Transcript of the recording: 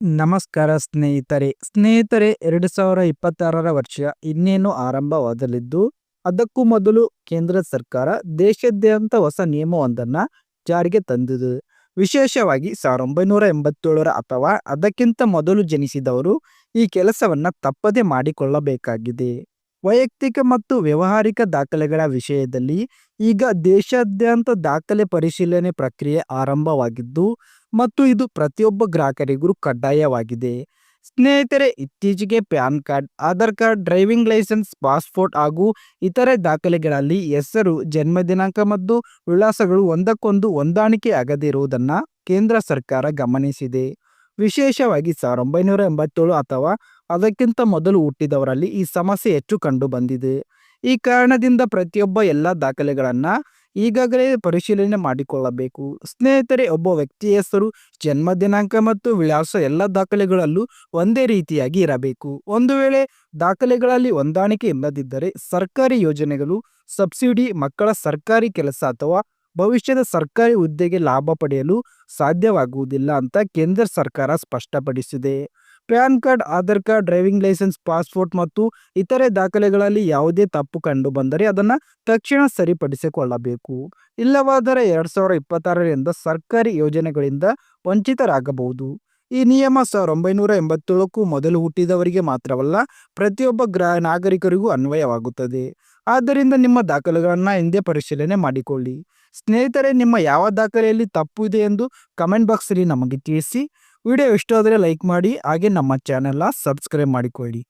ನಮಸ್ಕಾರ ಸ್ನೇಹಿತರೆ 2026ರ ವರ್ಷ ಇನ್ನೇನು ಆರಂಭವಾಗಲಿದ್ದು, ಅದಕ್ಕೂ ಮೊದಲು ಕೇಂದ್ರ ಸರ್ಕಾರ ದೇಶಾದ್ಯಂತ ಹೊಸ ನಿಯಮವೊಂದನ್ನು ಜಾರಿಗೆ ತಂದಿದೆ. ವಿಶೇಷವಾಗಿ 1987ರ ಅಥವಾ ಅದಕ್ಕಿಂತ ಮೊದಲು ಜನಿಸಿದವರು ಈ ಕೆಲಸವನ್ನು ತಪ್ಪದೆ ಮಾಡಿಕೊಳ್ಳಬೇಕಾಗಿದೆ. ವೈಯಕ್ತಿಕ ಮತ್ತು ವ್ಯಾವಹಾರಿಕ ದಾಖಲೆಗಳ ವಿಷಯದಲ್ಲಿ ಈಗ ದೇಶಾದ್ಯಂತ ದಾಖಲೆ ಪರಿಶೀಲನೆ ಪ್ರಕ್ರಿಯೆ ಆರಂಭವಾಗಿದ್ದು ಮತ್ತು ಇದು ಪ್ರತಿಯೊಬ್ಬ ಗ್ರಾಹಕರಿಗೂ ಕಡ್ಡಾಯವಾಗಿದೆ. ಸ್ನೇಹಿತರೆ, ಇತ್ತೀಚೆಗೆ PAN card, Aadhaar card, driving licence, passport ಹಾಗೂ ಇತರೆ ದಾಖಲೆಗಳಲ್ಲಿ ಹೆಸರು, ಜನ್ಮ ದಿನಾಂಕ ಮತ್ತು ವಿಳಾಸಗಳು ಒಂದಕ್ಕೊಂದು ಹೊಂದಾಣಿಕೆ ಆಗದಿರುವುದನ್ನು ಕೇಂದ್ರ ಸರ್ಕಾರ ಗಮನಿಸಿದೆ. ವಿಶೇಷವಾಗಿ 1987 ಅಥವಾ ಅದಕ್ಕಿಂತ ಮೊದಲು ಹುಟ್ಟಿದವರಲ್ಲಿ ಈ ಸಮಸ್ಯೆ ಹೆಚ್ಚು ಕಂಡುಬಂದಿದೆ. ಈ ಕಾರಣದಿಂದ ಪ್ರತಿಯೊಬ್ಬ ಎಲ್ಲ ದಾಖಲೆಗಳನ್ನು ಈಗಾಗಲೇ ಪರಿಶೀಲನೆ ಮಾಡಿಕೊಳ್ಳಬೇಕು. ಸ್ನೇಹಿತರೆ, ಒಬ್ಬ ವ್ಯಕ್ತಿಯ ಹೆಸರು, ಜನ್ಮ ದಿನಾಂಕ ಮತ್ತು ವಿಳಾಸ ಎಲ್ಲ ದಾಖಲೆಗಳಲ್ಲೂ ಒಂದೇ ರೀತಿಯಾಗಿ ಇರಬೇಕು. ಒಂದು ವೇಳೆ ದಾಖಲೆಗಳಲ್ಲಿ ಹೊಂದಾಣಿಕೆ ಇಲ್ಲದಿದ್ದರೆ ಸರ್ಕಾರಿ ಯೋಜನೆಗಳು, ಸಬ್ಸಿಡಿ, ಮಕ್ಕಳ ಸರ್ಕಾರಿ ಕೆಲಸ ಅಥವಾ ಭವಿಷ್ಯದ ಸರ್ಕಾರಿ ಹುದ್ದೆಗೆ ಲಾಭ ಪಡೆಯಲು ಸಾಧ್ಯವಾಗುವುದಿಲ್ಲ ಅಂತ ಕೇಂದ್ರ ಸರ್ಕಾರ ಸ್ಪಷ್ಟಪಡಿಸಿದೆ. PAN card, Aadhaar card, driving licence, passport ಮತ್ತು ಇತರೆ ದಾಖಲೆಗಳಲ್ಲಿ ಯಾವುದೇ ತಪ್ಪು ಕಂಡು ಬಂದರೆ ಅದನ್ನು ತಕ್ಷಣ ಸರಿಪಡಿಸಿಕೊಳ್ಳಬೇಕು. ಇಲ್ಲವಾದರೆ 2026ರಿಂದ ಸರ್ಕಾರಿ ಯೋಜನೆಗಳಿಂದ ವಂಚಿತರಾಗಬಹುದು. ಈ ನಿಯಮ 1987ಕ್ಕೂ ಮೊದಲು ಹುಟ್ಟಿದವರಿಗೆ ಮಾತ್ರವಲ್ಲ, ಪ್ರತಿಯೊಬ್ಬ ನಾಗರಿಕರಿಗೂ ಅನ್ವಯವಾಗುತ್ತದೆ. ಆದ್ದರಿಂದ ನಿಮ್ಮ ದಾಖಲೆಗಳನ್ನು ಹಿಂದೆ ಪರಿಶೀಲನೆ ಮಾಡಿಕೊಳ್ಳಿ. ಸ್ನೇಹಿತರೆ, ನಿಮ್ಮ ಯಾವ ದಾಖಲೆಯಲ್ಲಿ ತಪ್ಪು ಇದೆ ಎಂದು ಕಮೆಂಟ್ ಬಾಕ್ಸಲ್ಲಿ ನಮಗೆ ತಿಳಿಸಿ. ವಿಡಿಯೋ ಇಷ್ಟ ಆದರೆ ಲೈಕ್ ಮಾಡಿ, ಹಾಗೆ ನಮ್ಮ ಚಾನೆಲ್ನ ಸಬ್ಸ್ಕ್ರೈಬ್ ಮಾಡಿಕೊಳ್ಳಿ.